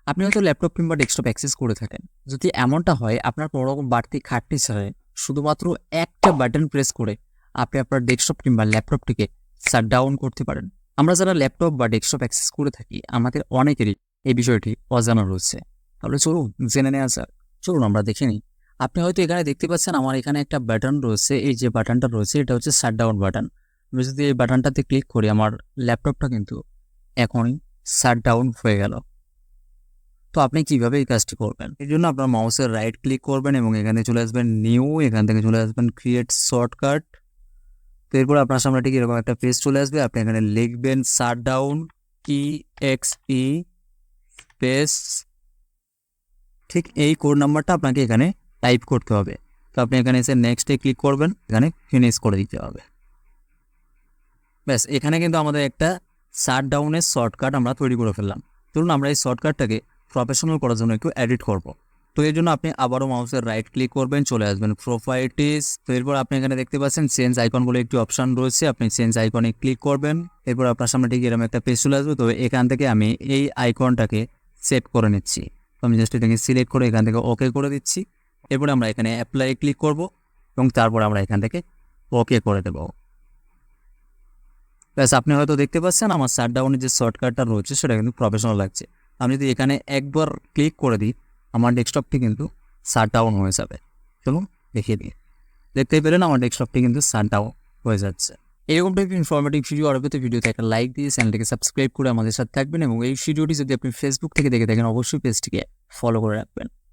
আপনি হয়তো ল্যাপটপ কিংবা ডেস্কটপ অ্যাক্সেস করে থাকেন। যদি এমনটা হয়, আপনার কোনো রকম বাড়তি খাটনি ছাড়াই শুধুমাত্র একটা বাটন প্রেস করে আপনি আপনার ডেস্কটপ কিংবা ল্যাপটপটিকে শাটডাউন করতে পারেন। আমরা যারা ল্যাপটপ বা ডেস্কটপ অ্যাক্সেস করে থাকি, আমাদের অনেকেরই এই বিষয়টি অজানা রয়েছে। তাহলে চলুন জেনে নেওয়া যাক। চলুন আমরা দেখে নিই। আপনি হয়তো এখানে দেখতে পাচ্ছেন আমার এখানে একটা বাটন রয়েছে। এই যে বাটনটা রয়েছে এটা হচ্ছে শাটডাউন বাটন। আমি যদি এই বাটনটাতে ক্লিক করি, আমার ল্যাপটপটা কিন্তু এখনই শাটডাউন হয়ে গেল। তো আপনি কিভাবে এই কাজটি করবেন? এর জন্য আপনার মাউসের রাইট ক্লিক করবেন এবং এখানে চলে আসবেন নিউ, এখান থেকে চলে আসবেন ক্রিয়েট শর্টকাট। তো এরপর আপনার সামনে ঠিক এরকম একটা পেজ চলে আসবে। আপনি এখানে লিখবেন শাটডাউন EXE স্পেস, ঠিক এই কোড নাম্বারটা আপনাকে এখানে টাইপ করতে হবে। তো আপনি এখানে এসে নেক্সটে ক্লিক করবেন, এখানে ফিনিশ করে দিতে হবে। ব্যাস, এখানে কিন্তু আমাদের একটা শাটডাউনের শর্টকাট আমরা তৈরি করে ফেললাম। ধরুন আমরা এই শর্টকাটটাকে প্রফেশনাল করার জন্য একটু এডিট করব। তো এর জন্য আপনি আবারও মাউসের রাইট ক্লিক করবেন, চলে আসবেন প্রপার্টিস। তো এরপর আপনি এখানে দেখতে পাচ্ছেন চেঞ্জ আইকন বলে একটি অপশন রয়েছে, আপনি চেঞ্জ আইকনে ক্লিক করবেন। এরপর আপনার সামনে ঠিক এরকম একটা পেজ চলে আসবে। তো এখান থেকে আমি এই আইকনটাকে সেট করে নিচ্ছি। তো আমি জাস্ট এটাকে সিলেক্ট করে এখান থেকে ওকে করে দিচ্ছি। এরপরে আমরা এখানে অ্যাপ্লাই ক্লিক করব এবং তারপর আমরা এখান থেকে ওকে করে দেবো। ব্যাস, আপনি হয়তো দেখতে পাচ্ছেন আমার শাটডাউনের যে শর্টকাটটা রয়েছে সেটা কিন্তু প্রফেশনাল লাগছে। আমি যদি এখানে একবার ক্লিক করে দিই, আমার ডেস্কটপটি কিন্তু শাটডাউন হয়ে যাবে। চলুন দেখিয়ে দিই। দেখতেই পেলেন আমার ডেস্কটপটি কিন্তু শাটডাউন হয়ে যাচ্ছে। এরকম টাইপের ইনফরমেটিভ ভিডিও আরও পেতে ভিডিওতে একটা লাইক দিয়ে চ্যানেলটিকে সাবস্ক্রাইব করে আমাদের সাথে থাকবেন এবং এই ভিডিওটি যদি আপনি ফেসবুক থেকে দেখে থাকেন অবশ্যই পেজটিকে ফলো করে রাখবেন।